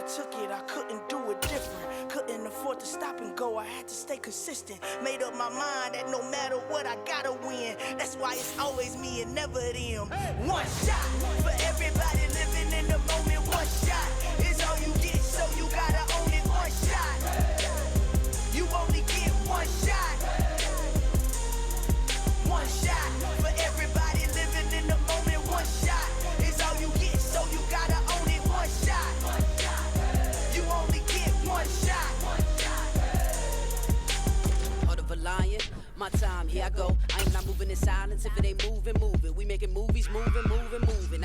took it, I couldn't do it different. Couldn't afford to stop and go, I had to stay consistent. Made up my mind that no matter what, I gotta win. That's why it's always me and never them. One shot for everybody living in the moment. One shot is all you get, so you gotta own it. One shot, you only get one shot. One shot for everybody living in the moment. One shot is all you get, so you gotta own it. One shot, you only get one shot. Heart of a lion, my time, here I go. I am not moving in silence. If it ain't moving, moving. We making movies, moving.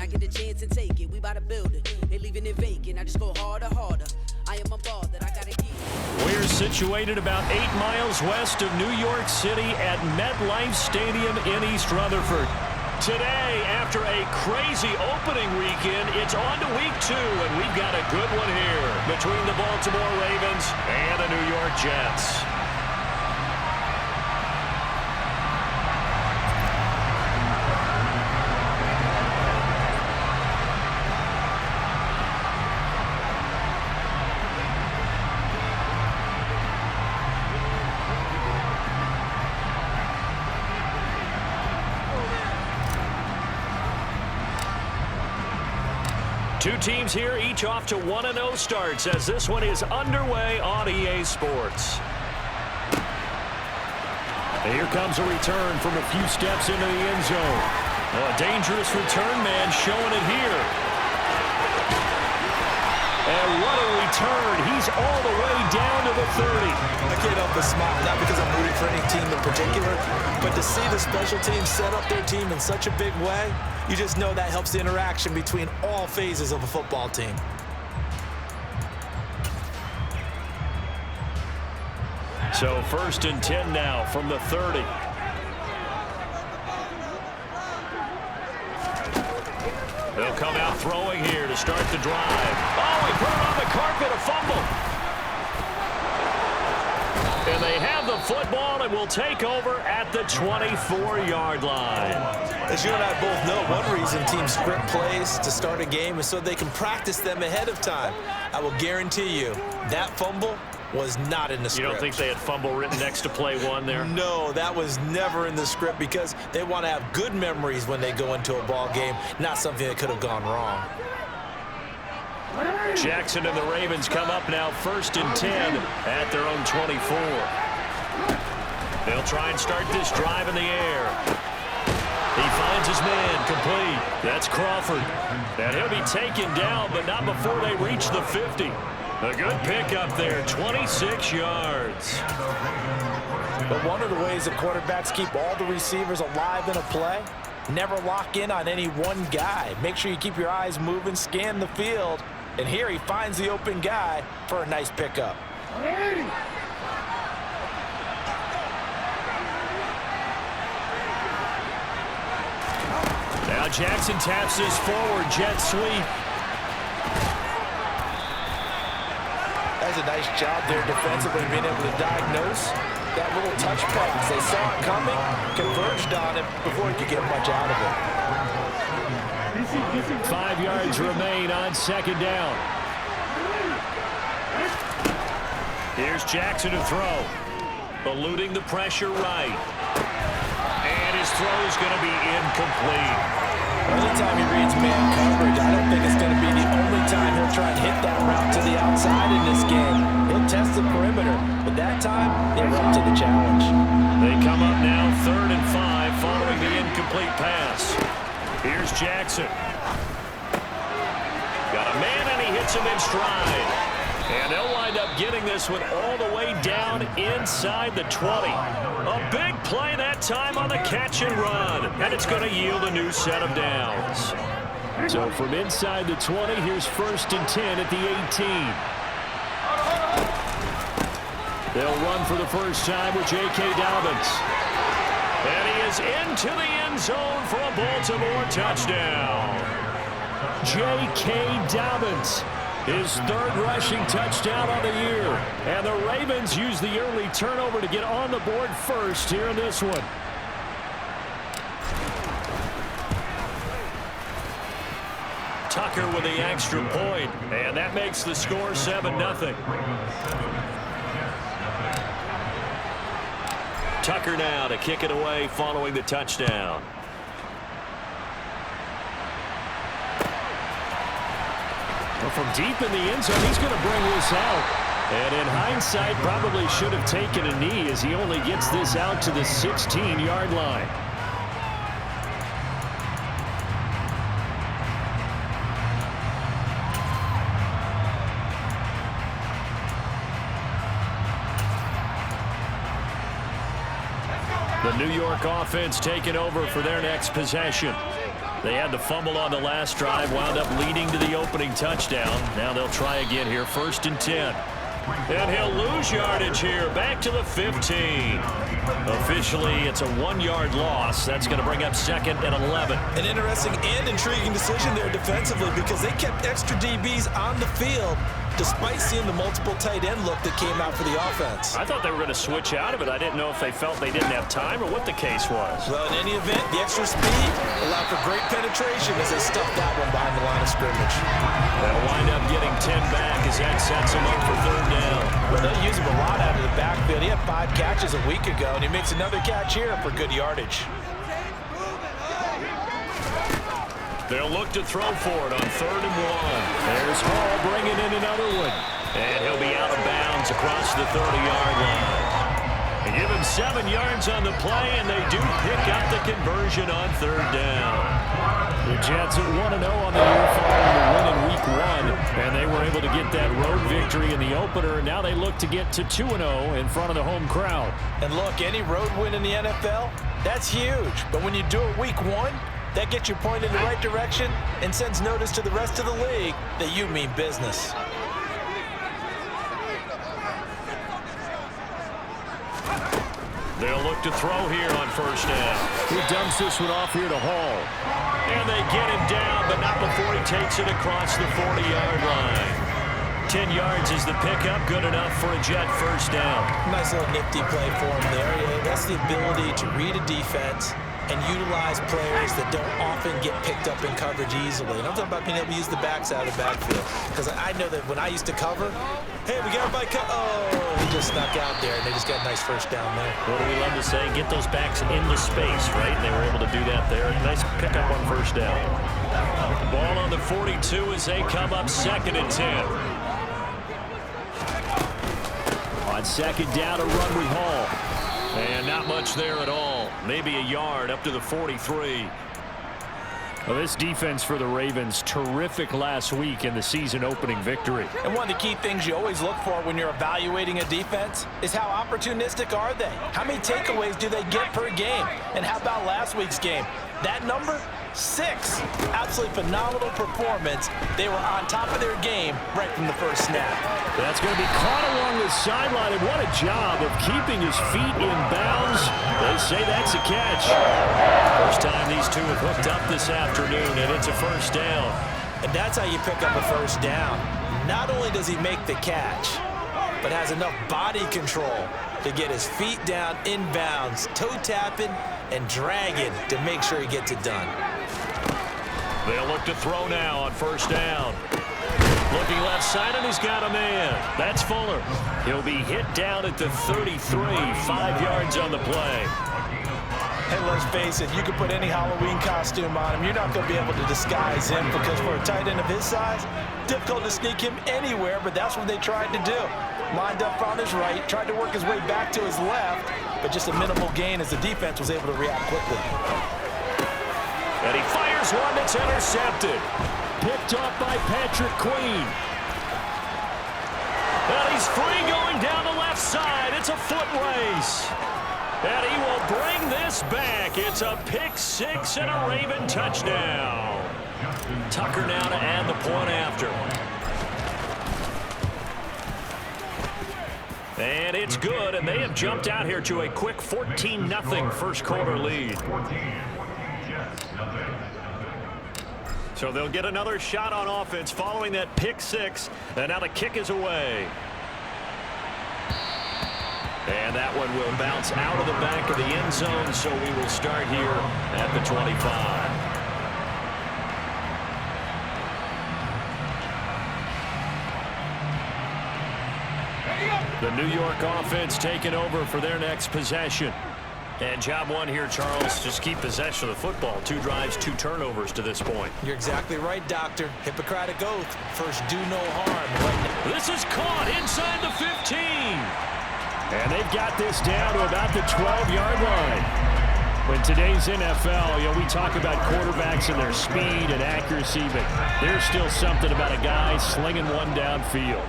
I get a chance and take it. We bout to build it. They leaving it vacant. I just go harder. I am a ball that I gotta keep. We're situated about 8 miles west of New York City at MetLife Stadium in East Rutherford. Today, after a crazy opening weekend, it's on to week 2, and we've got a good one here between the Baltimore Ravens and the New York Jets. Two teams here, each off to 1-0 starts as this one is underway on EA Sports. Here comes a return from a few steps into the end zone. A dangerous return man showing it here. And what a return. He's all the way down to the 30. I can't help but smile, not because I'm rooting for any team in particular, but to see the special teams set up their team in such a big way, you just know that helps the interaction between all phases of a football team. So 1st and 10 now from the 30. They'll come out throwing here to start the drive. Oh, he put it on the carpet, a fumble. And they have the football and will take over at the 24-yard line. As you and I both know, one reason teams script plays to start a game is so they can practice them ahead of time. I will guarantee you that fumble was not in the script. You don't think they had fumble written next to play one there? No, that was never in the script because they want to have good memories when they go into a ball game, not something that could have gone wrong. Jackson and the Ravens come up now 1st and 10 at their own 24. They'll try and start this drive in the air. He finds his man complete. That's Crawford. And he'll be taken down, but not before they reach the 50. A good pickup there, 26 yards. But one of the ways that quarterbacks keep all the receivers alive in a play, never lock in on any one guy. Make sure you keep your eyes moving, scan the field. And here he finds the open guy for a nice pickup. Now Jackson taps this forward jet sweep. That's a nice job there defensively, being able to diagnose that little touch pass. They saw it coming, converged on it before he could get much out of it. 5 yards remain on 2nd down. Here's Jackson to throw. Eluding the pressure right. And his throw is going to be incomplete. Anytime he reads man coverage, I don't think it's going to be the only time he'll try and hit that route to the outside in this game. He'll test the perimeter, but that time, they were up to the challenge. They come up now 3rd and 5 following the incomplete pass. Here's Jackson. Got a man, and he hits him in stride. And they'll wind up getting this one all the way down inside the 20. A big play that time on the catch and run. And it's going to yield a new set of downs. So from inside the 20, here's 1st and 10 at the 18. They'll run for the first time with J.K. Dobbins. And he is into the end zone for a Baltimore touchdown. J.K. Dobbins, his 3rd rushing touchdown on the year. And the Ravens use the early turnover to get on the board first here in this one. Tucker with the extra point, and that makes the score 7-0. Tucker now to kick it away following the touchdown. Well, from deep in the end zone, he's going to bring this out. And in hindsight, probably should have taken a knee as he only gets this out to the 16-yard line. The New York offense taking over for their next possession. They had the fumble on the last drive, wound up leading to the opening touchdown. Now they'll try again here, 1st and 10. And he'll lose yardage here, back to the 15. Officially, it's a 1-yard loss. That's going to bring up 2nd and 11. An interesting and intriguing decision there defensively because they kept extra DBs on the field despite seeing the multiple tight end look that came out for the offense. I thought they were going to switch out of it. I didn't know if they felt they didn't have time or what the case was. Well, in any event, the extra speed allowed for great penetration as they stuffed that one behind the line of scrimmage. They'll wind up getting 10 back as that sets them up for 3rd down. Well, they'll use him a lot out of the backfield. He had 5 catches a week ago, and he makes another catch here for good yardage. They'll look to throw for it on 3rd and 1. There's Hall bringing in another one. And he'll be out of bounds across the 30-yard line. They give him 7 yards on the play, and they do pick up the conversion on 3rd down. The Jets at 1-0 on the year following the win in Week 1, and they were able to get that road victory in the opener, and now they look to get to 2-0 in front of the home crowd. And look, any road win in the NFL, that's huge. But when you do it Week 1, that gets your point in the right direction and sends notice to the rest of the league that you mean business. They'll look to throw here on 1st down. He dumps this one off here to Hall. And they get him down, but not before he takes it across the 40-yard line. 10 yards is the pickup, good enough for a Jet 1st down. Nice little nifty play for him there. That's the ability to read a defense and utilize players that don't often get picked up in coverage easily. And I'm talking about being able to use the backs out of the backfield. Because I know that when I used to cover, hey, we got everybody he just snuck out there, and they just got a nice 1st down there. What do we love to say? Get those backs into space, right? They were able to do that there. Nice pickup on 1st down. Ball on the 42 as they come up 2nd and 10. On 2nd down to run with Hall. And not much there at all. Maybe a yard up to the 43. Well, this defense for the Ravens, terrific last week in the season opening victory. And one of the key things you always look for when you're evaluating a defense is how opportunistic are they? How many takeaways do they get per game? And how about last week's game? That number? 6. Absolutely phenomenal performance. They were on top of their game right from the first snap. That's going to be caught along the sideline, and what a job of keeping his feet in bounds. They say that's a catch. First time these two have hooked up this afternoon, and it's a 1st down. And that's how you pick up a 1st down. Not only does he make the catch, but has enough body control to get his feet down in bounds, toe tapping and dragging to make sure he gets it done. They'll look to throw now on 1st down. Looking left side, and he's got a man. That's Fuller. He'll be hit down at the 33, 5 yards on the play. Hey, let's face it, you can put any Halloween costume on him. You're not going to be able to disguise him because for a tight end of his size, difficult to sneak him anywhere, but that's what they tried to do. Lined up on his right, tried to work his way back to his left, but just a minimal gain as the defense was able to react quickly. And he fires one that's intercepted. Picked off by Patrick Queen. And he's free going down the left side. It's a foot race. And he will bring this back. It's a pick 6 and a Raven touchdown. Tucker now to add the point after. And it's good, and they have jumped out here to a quick 14-0 first quarter lead. So they'll get another shot on offense following that pick 6, and now the kick is away. And that one will bounce out of the back of the end zone, so we will start here at the 25. The New York offense taking over for their next possession. And job one here, Charles, just keep possession of the football. 2 drives, 2 turnovers to this point. You're exactly right, Doctor. Hippocratic oath. First, do no harm. Right. This is caught inside the 15. And they've got this down to about the 12-yard line. In today's NFL, we talk about quarterbacks and their speed and accuracy, but there's still something about a guy slinging one downfield.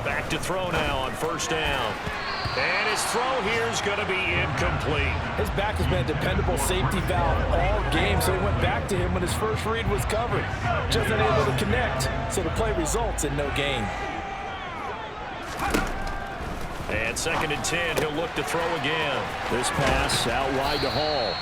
Back to throw now on first down. And his throw here is going to be incomplete. His back has been a dependable safety valve all game, so he went back to him when his first read was covered. Just unable to connect, so the play results in no gain. And 2nd and 10, he'll look to throw again. This pass out wide to Hall.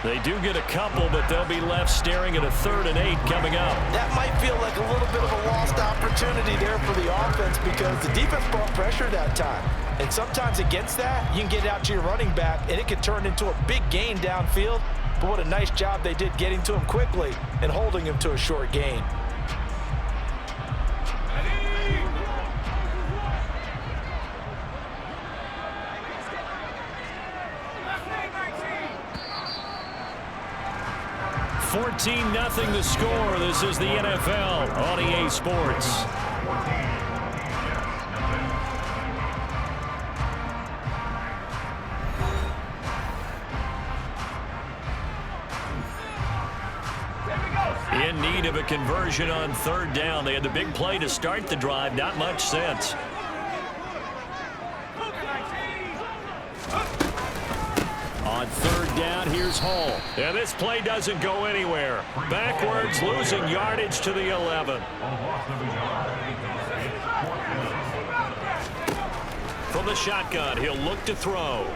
They do get a couple, but they'll be left staring at a 3rd and 8 coming up. That might feel like a little bit of a lost opportunity there for the offense because the defense brought pressure that time. And sometimes against that, you can get out to your running back, and it can turn into a big gain downfield. But what a nice job they did getting to him quickly and holding him to a short gain. $14-0 the score. This is the NFL on EA Sports. In need of a conversion on 3rd down. They had the big play to start the drive. Not much sense. On 3rd down, here's Hall. And this play doesn't go anywhere. Backwards, losing yardage to the 11. From the shotgun, he'll look to throw.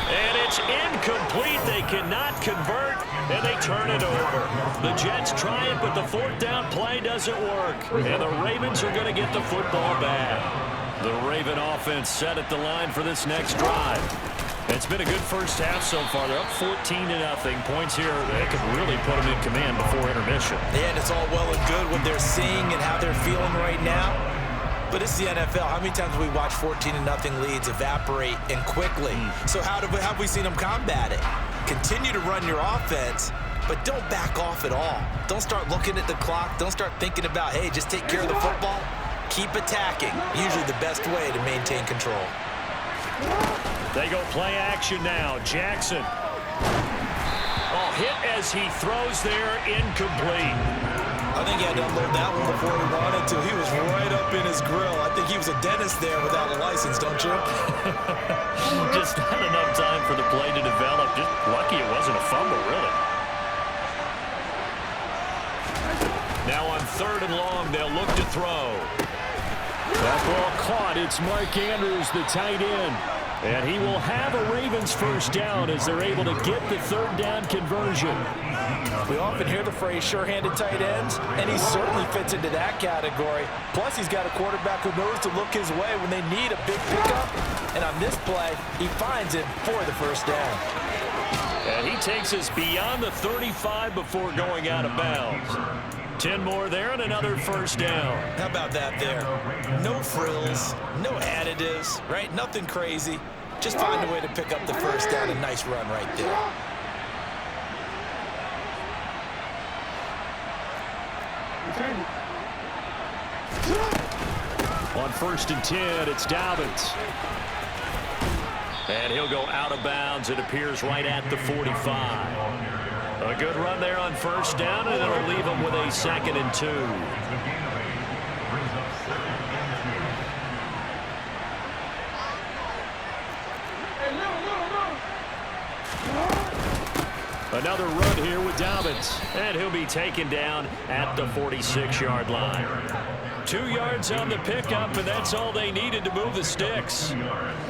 And it's incomplete. They cannot convert, and they turn it over. The Jets try it, but the 4th down play doesn't work. And the Ravens are going to get the football back. The Raven offense set at the line for this next drive. It's been a good first half so far. They're up 14-0. Points here, they could really put them in command before intermission. Yeah, and it's all well and good what they're seeing and how they're feeling right now. But it's the NFL. How many times have we watched 14-0 leads evaporate and quickly? So how have we seen them combat it? Continue to run your offense, but don't back off at all. Don't start looking at the clock. Don't start thinking about, hey, just take care of the football. Keep attacking. Usually the best way to maintain control. They go play action now. Jackson. Oh, hit as he throws there, incomplete. I think he had to unload that one before he wanted to. He was right up in his grill. I think he was a dentist there without a license, don't you? Just not enough time for the play to develop. Just lucky it wasn't a fumble, really. Now on 3rd and long, they'll look to throw. That ball caught. It's Mark Andrews, the tight end. And he will have a Ravens first down as they're able to get the 3rd down conversion. We often hear the phrase sure-handed tight ends, and he certainly fits into that category. Plus, he's got a quarterback who knows to look his way when they need a big pickup. And on this play, he finds it for the first down. And he takes us beyond the 35 before going out of bounds. 10 more there and another first down. How about that there? No frills, no additives, right? Nothing crazy. Just find a way to pick up the first down. A nice run right there. On 1st and 10, it's Dobbins. And he'll go out of bounds. It appears right at the 45. A good run there on first down, and it'll leave him with a 2nd and 2. Another run here with Dobbins, and he'll be taken down at the 46-yard line. 2 yards on the pickup, and that's all they needed to move the sticks.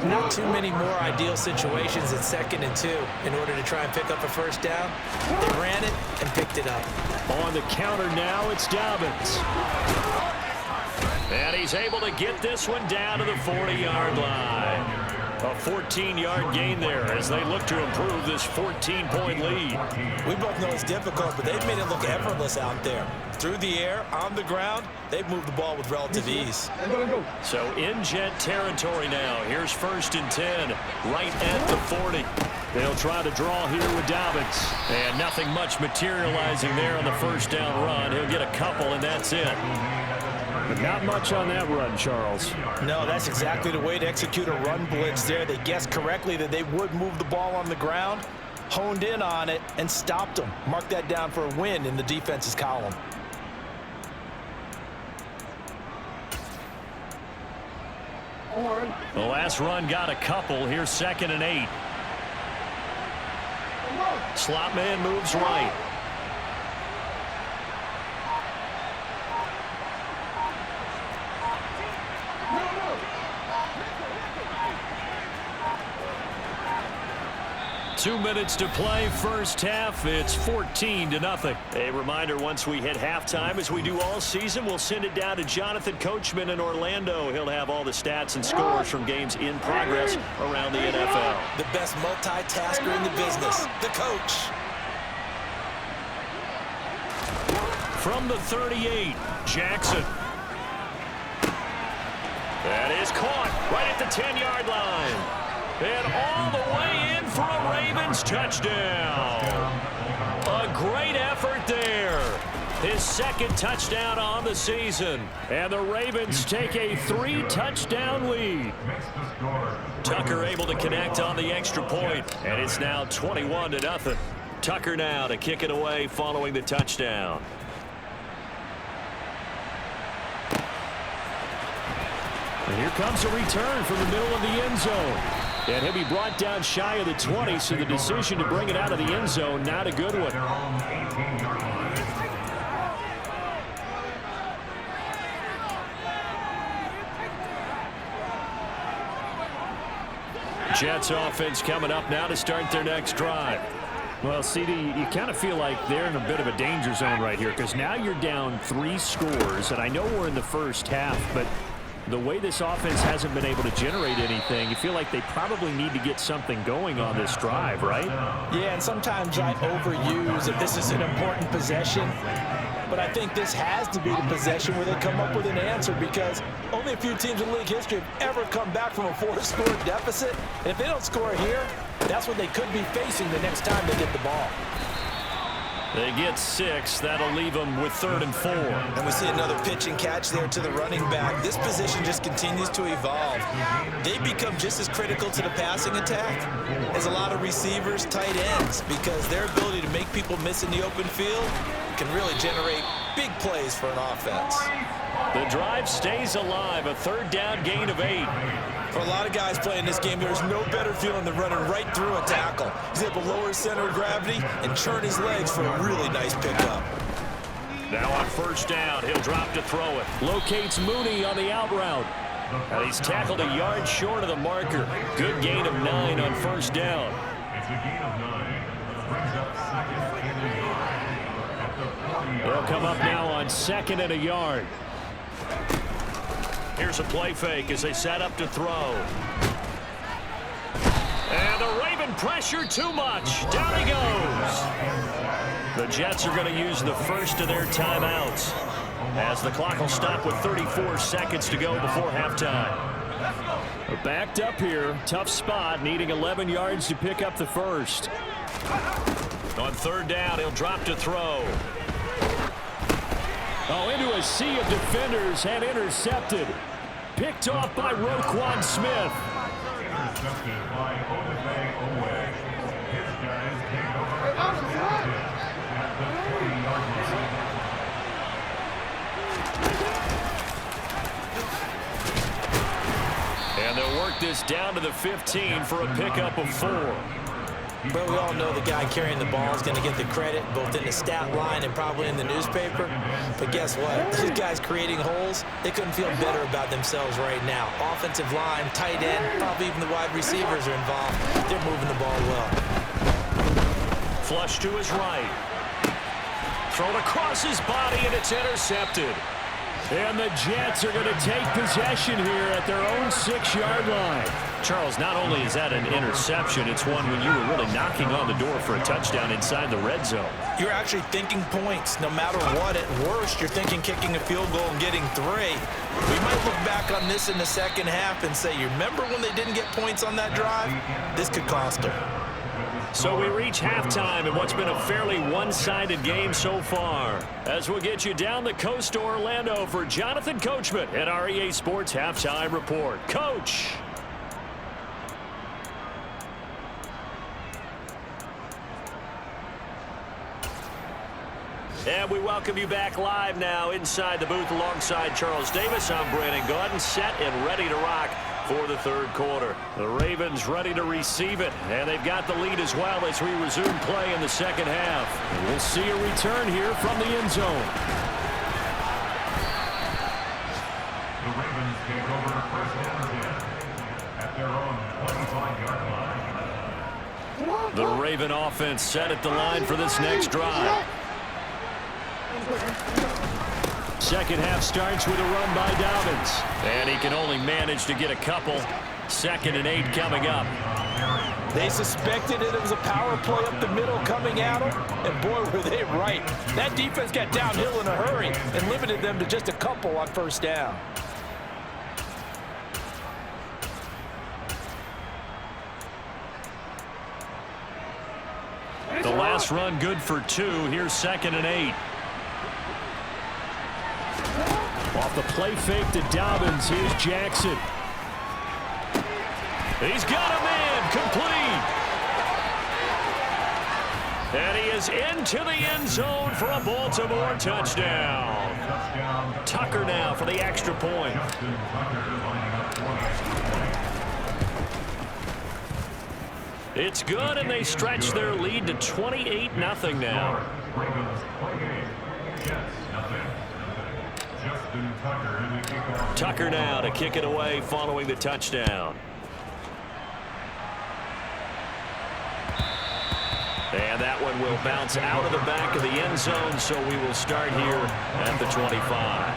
Not too many more ideal situations at 2nd and 2 in order to try and pick up a first down. They ran it and picked it up. On the counter now, it's Dobbins. And he's able to get this one down to the 40-yard line. A 14-yard gain there as they look to improve this 14-point lead. We both know it's difficult, but they've made it look effortless out there. through the air, on the ground, they've moved the ball with relative ease. So in Jet territory now. Here's 1st and 10, right at the 40. They'll try to draw here with Dobbins. And nothing much materializing there on the first down run. He'll get a couple, and that's it. But not much on that run, Charles. No, that's exactly the way to execute a run blitz there. They guessed correctly that they would move the ball on the ground, honed in on it, and stopped them. Mark that down for a win in the defense's column. The last run got a couple. Here's 2nd and 8. Slot man moves right. Two minutes to play, first half. It's 14-0. A reminder, once we hit halftime, as we do all season, we'll send it down to Jonathan Coachman in Orlando. He'll have all the stats and scores from games in progress around the NFL. The best multitasker in the business, the coach. From the 38, Jackson. That is caught right at the 10-yard line. And all the way in for a Ravens touchdown. A great effort there. His 2nd touchdown on the season. And the Ravens take a 3-touchdown lead. Tucker able to connect on the extra point. And it's now 21-0. Tucker now to kick it away following the touchdown. And here comes a return from the middle of the end zone. And he'll be brought down shy of the 20, so the decision to bring it out of the end zone, not a good one. Jets offense coming up now to start their next drive. Well, CD, you kind of feel like they're in a bit of a danger zone right here, because now you're down 3 scores, and I know we're in the first half, but the way this offense hasn't been able to generate anything, you feel like they probably need to get something going on this drive, right? Yeah, and sometimes I overuse if this is an important possession. But I think this has to be the possession where they come up with an answer, because only a few teams in league history have ever come back from a 4-score deficit. And if they don't score here, that's what they could be facing the next time they get the ball. They get 6. That'll leave them with 3rd and 4. And we see another pitch and catch there to the running back. This position just continues to evolve. They become just as critical to the passing attack as a lot of receivers, tight ends, because their ability to make people miss in the open field can really generate big plays for an offense. The drive stays alive. A 3rd down gain of 8. For a lot of guys playing this game, there's no better feeling than running right through a tackle. He's able to lower his center of gravity and churn his legs for a really nice pickup. Now on 1st down, he'll drop to throw it. Locates Mooney on the out route. And he's tackled a yard short of the marker. Good gain of 9 on 1st down. They'll come up now on 2nd and a yard. Here's a play fake as they set up to throw. And the Raven pressure too much. Down he goes. The Jets are going to use the first of their timeouts, as the clock will stop with 34 seconds to go before halftime. We're backed up here. Tough spot, needing 11 yards to pick up the first. On 3rd down, he'll drop to throw. Oh, into a sea of defenders and intercepted. Picked off by Roquan Smith. And they'll work this down to the 15 for a pickup of 4. But we all know the guy carrying the ball is going to get the credit, both in the stat line and probably in the newspaper. But guess what? These guys creating holes, they couldn't feel better about themselves right now. Offensive line, tight end, probably even the wide receivers are involved. They're moving the ball well. Flush to his right. Thrown across his body, and it's intercepted. And the Jets are going to take possession here at their own 6-yard line. Charles, not only is that an interception, it's one when you were really knocking on the door for a touchdown inside the red zone. You're actually thinking points no matter what. At worst, you're thinking kicking a field goal and getting 3. We might look back on this in the second half and say, you remember when they didn't get points on that drive? This could cost them. So we reach halftime in what's been a fairly one-sided game so far. As we'll get you down the coast to Orlando for Jonathan Coachman at our EA Sports Halftime Report. Coach! And we welcome you back live now inside the booth alongside Charles Davis. I'm Brandon Gaudin, set and ready to rock for the third quarter. The Ravens ready to receive it, and they've got the lead as well as we resume play in the second half. And we'll see a return here from the end zone. The Ravens take over first down at their own 25-yard line. The Raven offense set at the line for this next drive. Second half starts with a run by Dobbins. And he can only manage to get a couple. 2nd and 8 coming up. They suspected it was a power play up the middle coming at them, and boy, were they right. That defense got downhill in a hurry and limited them to just a couple on first down. The last run good for 2. Here's 2nd and 8. Off the play fake to Dobbins. Here's Jackson. He's got a man complete. And he is into the end zone for a Baltimore touchdown. Tucker now for the extra point. It's good, and they stretch their lead to 28-0 now. Tucker now to kick it away following the touchdown. And that one will bounce out of the back of the end zone, so we will start here at the 25.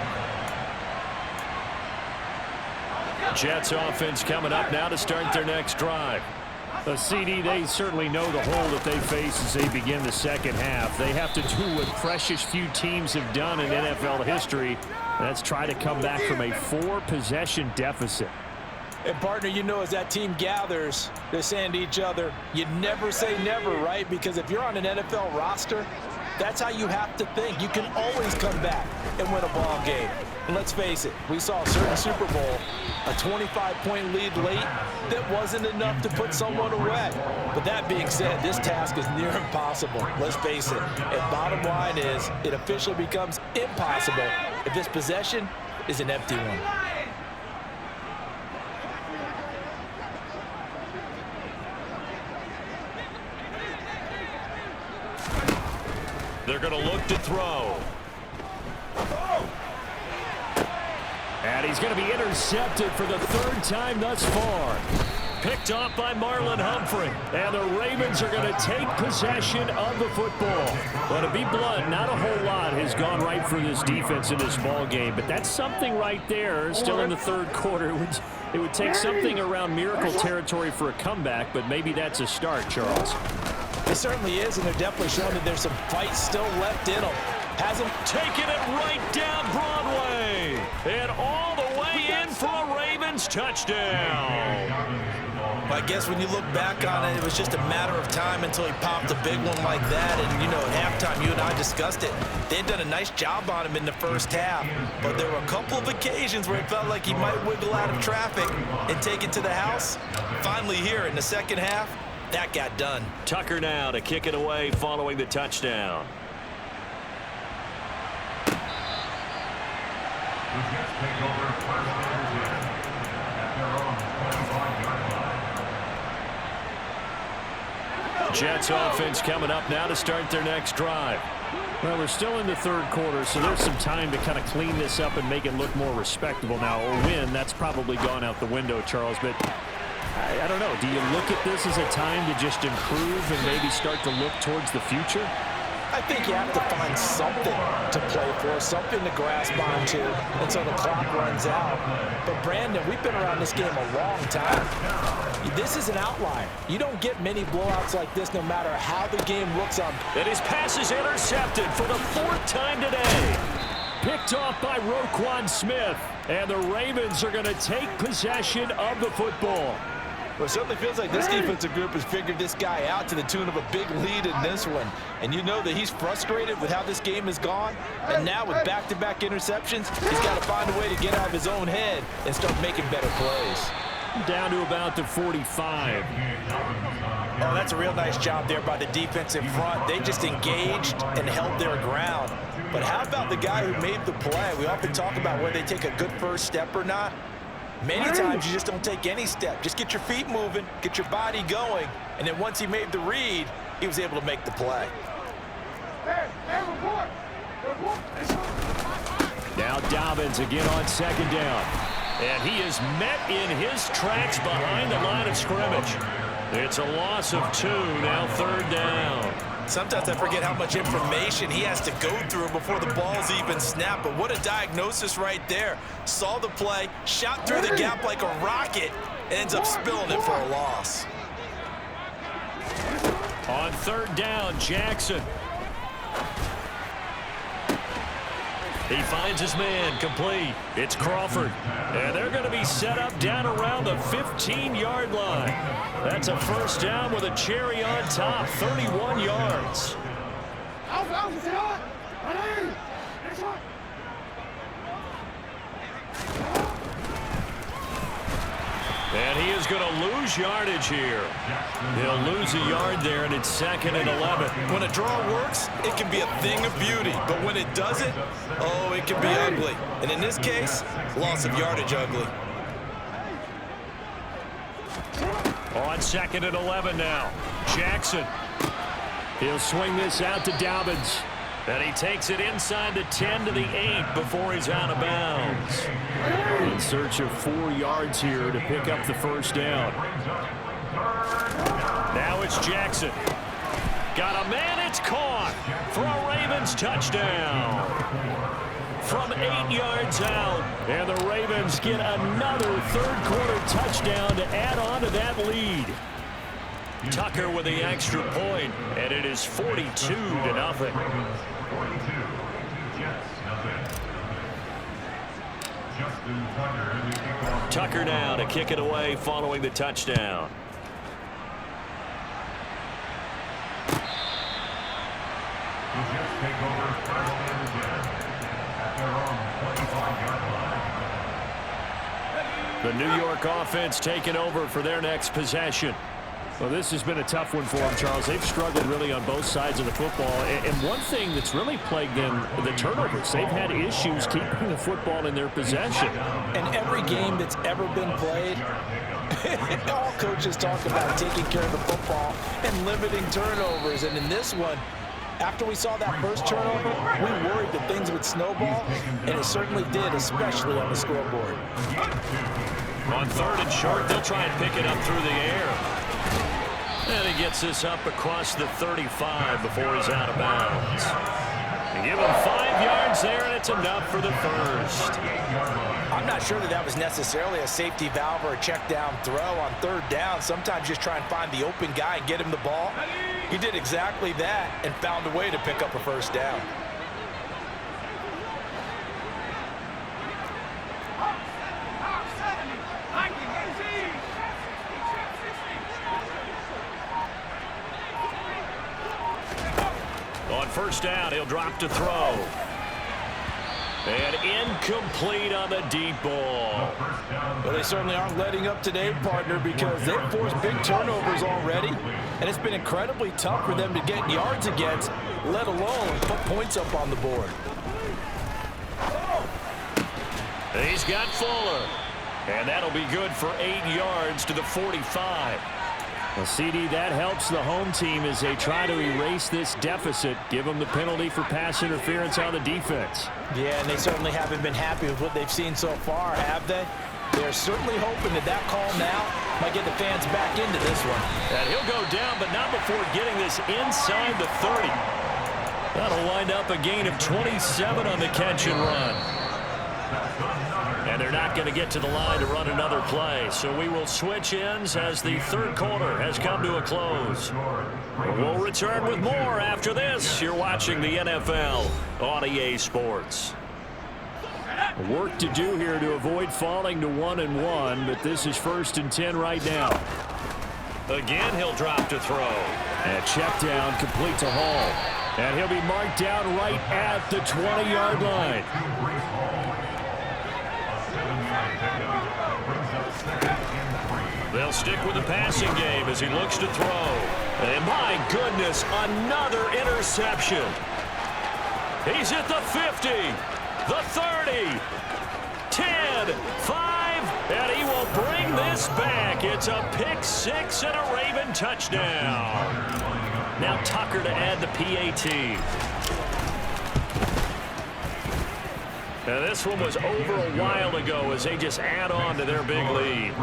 Jets offense coming up now to start their next drive. CD, they certainly know the hole that they face as they begin the second half. They have to do what precious few teams have done in NFL history. That's try to come back from a 4-possession deficit. And, partner, you know, as that team gathers, they're saying to each other, you never say never, right? Because if you're on an NFL roster, that's how you have to think. You can always come back and win a ball game. And let's face it, we saw a certain Super Bowl, a 25-point lead late that wasn't enough to put someone away. But that being said, this task is near impossible. Let's face it. And bottom line is, it officially becomes impossible if this possession is an empty one. They're going to look to throw. And he's going to be intercepted for the 3rd time thus far. Picked off by Marlon Humphrey. And the Ravens are going to take possession of the football. But to be blunt, not a whole lot has gone right for this defense in this ball game. But that's something right there. Still in the 3rd quarter. It would take something around miracle territory for a comeback, but maybe that's a start, Charles. It certainly is, and they're definitely showing that there's some fight still left in them. Hasn't taken it right down Broadway. And all the way in for a Ravens touchdown. I guess when you look back on it, it was just a matter of time until he popped a big one like that. And, you know, at halftime, you and I discussed it. They had done a nice job on him in the first half. But there were a couple of occasions where it felt like he might wiggle out of traffic and take it to the house. Finally here in the second half, that got done. Tucker now to kick it away following the touchdown. Jets offense coming up now to start their next drive. Well, we're still in the 3rd quarter, so there's some time to kind of clean this up and make it look more respectable. Now, a win, that's probably gone out the window, Charles, but I don't know. Do you look at this as a time to just improve and maybe start to look towards the future? I think you have to find something to play for, something to grasp onto until the clock runs out. But, Brandon, we've been around this game a long time. This is an outlier. You don't get many blowouts like this no matter how the game looks on. And his pass is intercepted for the 4th time today. Picked off by Roquan Smith. And the Ravens are going to take possession of the football. Well, it certainly feels like this defensive group has figured this guy out to the tune of a big lead in this one. And you know that he's frustrated with how this game has gone. And now with back-to-back interceptions, he's got to find a way to get out of his own head and start making better plays. Down to about the 45. Oh, that's a real nice job there by the defense in front. They just engaged and held their ground. But how about the guy who made the play? We often talk about whether they take a good first step or not. Many times you just don't take any step. Just get your feet moving, get your body going, and then once he made the read, he was able to make the play. Now Dobbins again on 2nd down. And he is met in his tracks behind the line of scrimmage. It's a loss of 2, now 3rd down. Sometimes I forget how much information he has to go through before the ball's even snapped. But what a diagnosis right there. Saw the play, shot through the gap like a rocket, ends up spilling it for a loss. On 3rd down, Jackson. He finds his man, complete. It's Crawford. And they're going to be set up down around the 15-yard line. That's a 1st down with a cherry on top, 31 yards. And he is going to lose yardage here. He'll lose a yard there, and it's 2nd and 11. When a draw works, it can be a thing of beauty. But when it doesn't, oh, it can be ugly. And in this case, loss of yardage ugly. On 2nd and 11 now. Jackson. He'll swing this out to Dobbins. And he takes it inside the 10 to the 8 before he's out of bounds. In search of 4 yards here to pick up the 1st down. Now it's Jackson. Got a man, it's caught for a Ravens touchdown. From 8 yards out. And the Ravens get another 3rd quarter touchdown to add on to that lead. Tucker with the extra point, and it is 42-0. Tucker now to kick it away following the touchdown. The New York offense taking over for their next possession. Well, this has been a tough one for them, Charles. They've struggled really on both sides of the football. And one thing that's really plagued them, the turnovers. They've had issues keeping the football in their possession. And every game that's ever been played, all coaches talk about taking care of the football and limiting turnovers. And in this one, after we saw that first turnover, we worried that things would snowball, and it certainly did, especially on the scoreboard. On 3rd and short, they'll try and pick it up through the air. And he gets this up across the 35 before he's out of bounds. And give him 5 yards there, and it's enough for the 1st. I'm not sure that was necessarily a safety valve or a check down throw on 3rd down. Sometimes just try and find the open guy and get him the ball. He did exactly that and found a way to pick up a 1st down. On 1st down, he'll drop to throw. And incomplete on the deep ball. Well, they certainly aren't letting up today, partner, because they've forced big turnovers already, and it's been incredibly tough for them to get yards against, let alone put points up on the board. He's got Fuller. And that'll be good for 8 yards to the 45. Well, CD, that helps the home team as they try to erase this deficit, give them the penalty for pass interference on the defense. Yeah, and they certainly haven't been happy with what they've seen so far, have they? They're certainly hoping that that call now might get the fans back into this one. And he'll go down, but not before getting this inside the 30. That'll wind up a gain of 27 on the catch and run. And they're not going to get to the line to run another play. So we will switch ends as the third quarter has come to a close. We'll return with more after this. You're watching the NFL on EA Sports. Work to do here to avoid falling to 1-1, but this is 1st and 10 right now. Again, he'll drop to throw. And check down, complete to Hall. And he'll be marked down right at the 20-yard line. They'll stick with the passing game as he looks to throw. And my goodness, another interception. He's at the 50, the 30, 10, 5, and he will bring this back. It's a pick six and a Raven touchdown. Now Tucker to add the PAT. Now this one was over a while ago as they just add on to their big lead.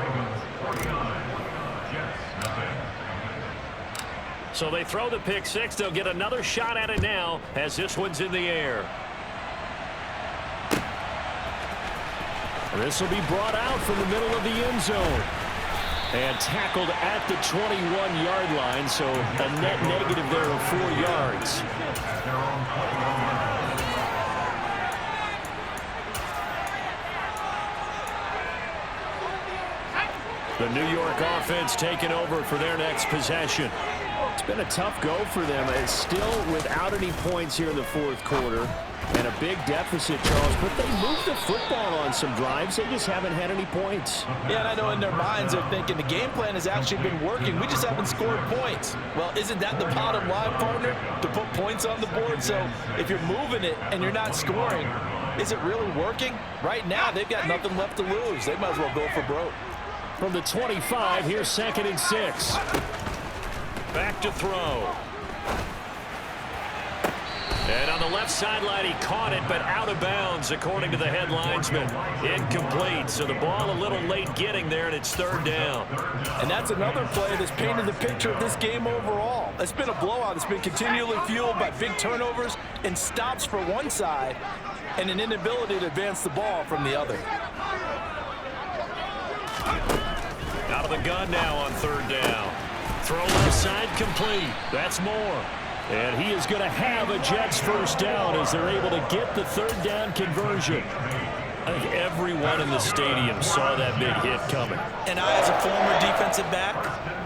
So they throw the pick six. They'll get another shot at it now as this one's in the air. This will be brought out from the middle of the end zone. And tackled at the 21-yard line, so a net negative there of 4 yards. The New York offense taking over for their next possession. It's been a tough go for them. It's still without any points here in the fourth quarter. And a big deficit, Charles, but they moved the football on some drives. They just haven't had any points. Yeah, and I know in their minds they're thinking the game plan has actually been working. We just haven't scored points. Well, isn't that the bottom line, partner, to put points on the board? So if you're moving it and you're not scoring, is it really working? Right now, they've got nothing left to lose. They might as well go for broke. From the 25, here's 2nd and 6. Back to throw. And on the left sideline, he caught it, but out of bounds, according to the head linesman. Incomplete, so the ball a little late getting there, and it's 3rd down. And that's another play that's painted the picture of this game overall. It's been a blowout. It's been continually fueled by big turnovers and stops for one side and an inability to advance the ball from the other. Out of the gun now on 3rd down. Throw left side complete. That's Moore. And he is going to have a Jets first down as they're able to get the 3rd down conversion. I think everyone in the stadium saw that big hit coming. And I, as a former defensive back,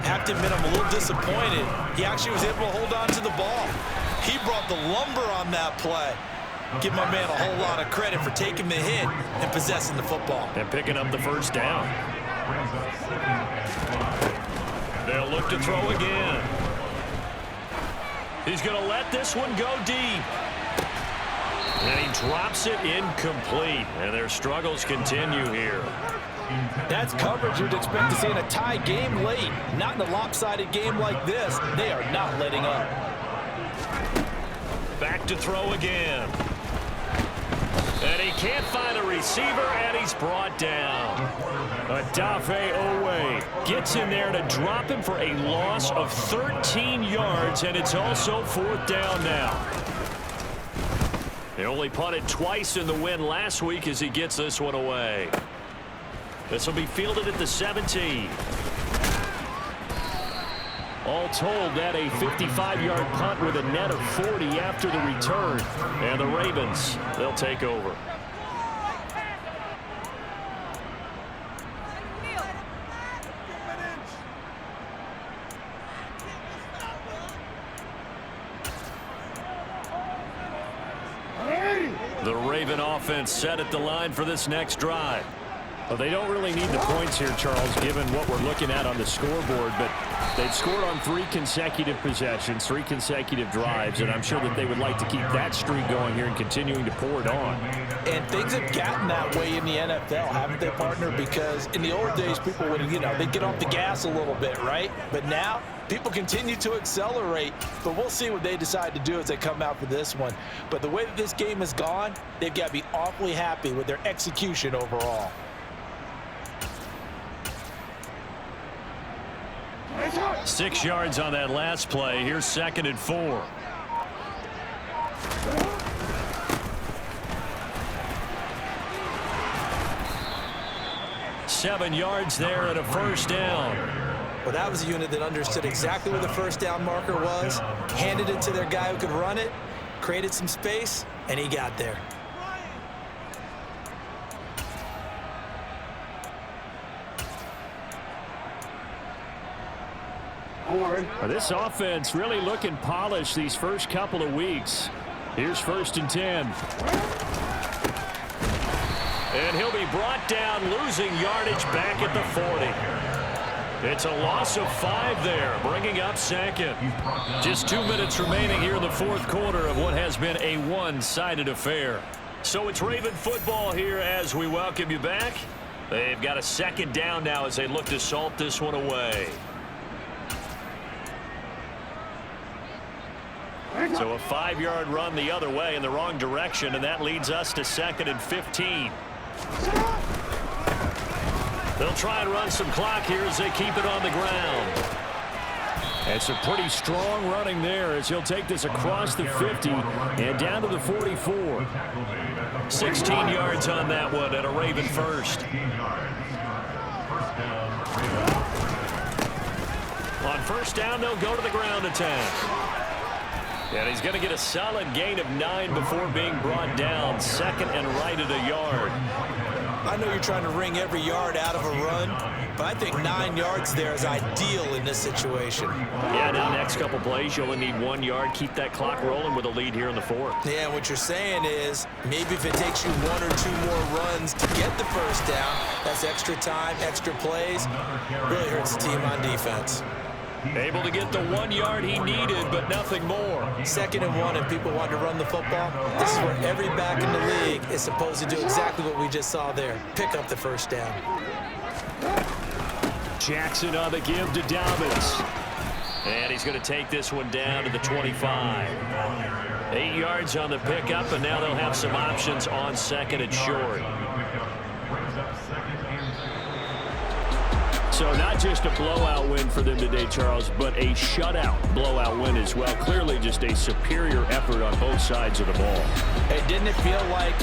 have to admit I'm a little disappointed. He actually was able to hold on to the ball. He brought the lumber on that play. Give my man a whole lot of credit for taking the hit and possessing the football. And picking up the first down. They'll look to throw again. He's going to let this one go deep. And he drops it incomplete. And their struggles continue here. That's coverage you'd expect to see in a tie game late. Not in a lopsided game like this. They are not letting up. Back to throw again. And he can't find a receiver, and he's brought down. Adafe Owe gets in there to drop him for a loss of 13 yards, and it's also 4th down now. They only punted twice in the win last week as he gets this one away. This will be fielded at the 17. All told, that a 55-yard punt with a net of 40 after the return. And the Ravens, they'll take over. The Raven offense set at the line for this next drive. Well, they don't really need the points here, Charles, given what we're looking at on the scoreboard, but they've scored on 3 consecutive possessions, 3 consecutive drives, and I'm sure that they would like to keep that streak going here and continuing to pour it on. And things have gotten that way in the NFL, haven't they, partner? Because in the old days, people would, they'd get off the gas a little bit, right? But now, people continue to accelerate, but we'll see what they decide to do as they come out for this one. But the way that this game has gone, they've got to be awfully happy with their execution overall. 6 yards on that last play. Here's 2nd and 4. 7 yards there and a first down. Well, that was a unit that understood exactly where the first down marker was, handed it to their guy who could run it, created some space, and he got there. Well, this offense really looking polished these first couple of weeks. Here's 1st and 10. And he'll be brought down, losing yardage back at the 40. It's a loss of 5 there, bringing up 2nd. Just 2 minutes remaining here in the 4th quarter of what has been a one-sided affair. So it's Raven football here as we welcome you back. They've got a 2nd down now as they look to salt this one away. So a 5-yard run the other way in the wrong direction, and that leads us to 2nd and 15. They'll try and run some clock here as they keep it on the ground. It's a pretty strong running there as he'll take this across the 50 and down to the 44. 16 yards on that one and a Raven first. On first down, they'll go to the ground attack. And he's going to get a solid gain of 9 before being brought down. 2nd and right at a yard. I know you're trying to wring every yard out of a run, but I think 9 yards there is ideal in this situation. Yeah, now the next couple plays, you only need 1 yard. Keep that clock rolling with a lead here in the 4th. Yeah, what you're saying is maybe if it takes you 1 or 2 more runs to get the first down, that's extra time, extra plays. Really hurts the team on defense. Able to get the 1 yard he needed, but nothing more. 2nd and 1, and people want to run the football. This is where every back in the league is supposed to do exactly what we just saw there. Pick up the first down. Jackson on the give to Dobbins. And he's going to take this one down to the 25. 8 yards on the pickup, and now they'll have some options on 2nd and short. So not just a blowout win for them today, Charles, but a shutout blowout win as well. Clearly just a superior effort on both sides of the ball. Hey, didn't it feel like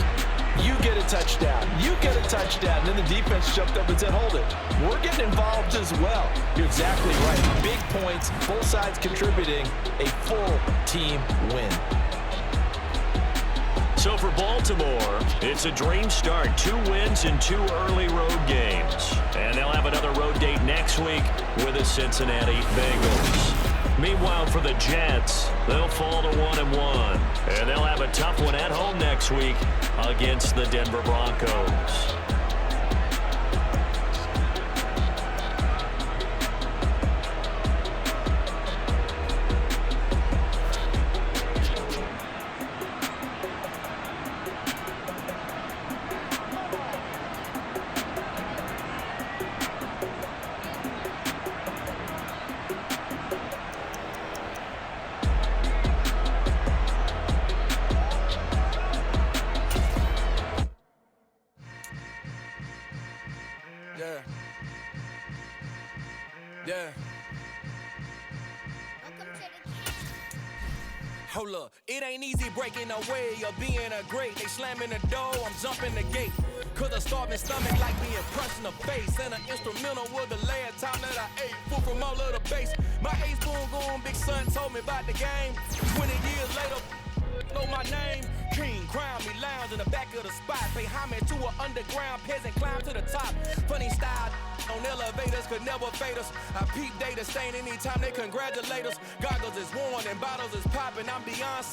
you get a touchdown, you get a touchdown, and then the defense jumped up and said, hold it. We're getting involved as well. You're exactly right. Big points, both sides contributing, a full team win. So for Baltimore, it's a dream start. 2 wins in 2 early road games. And they'll have another road date next week with the Cincinnati Bengals. Meanwhile, for the Jets, they'll fall to 1-1. And they'll have a tough one at home next week against the Denver Broncos. Yeah. Hold up, it ain't easy breaking away or being a great. They slamming the door, I'm jumping the gate. Cause a starving stomach like being punched in the face. And an instrumental was the last time that I ate. Food from all of the base. My ace boom goon, big son told me about the game. 20 years later, know my name. King, crown me, lounge in the back of the spot. Pay homage to an underground peasant, climb to the top. Funny style on elevators could never fade us. I peep data stain anytime they congratulate us. Goggles is worn and bottles is popping. I'm Beyonce.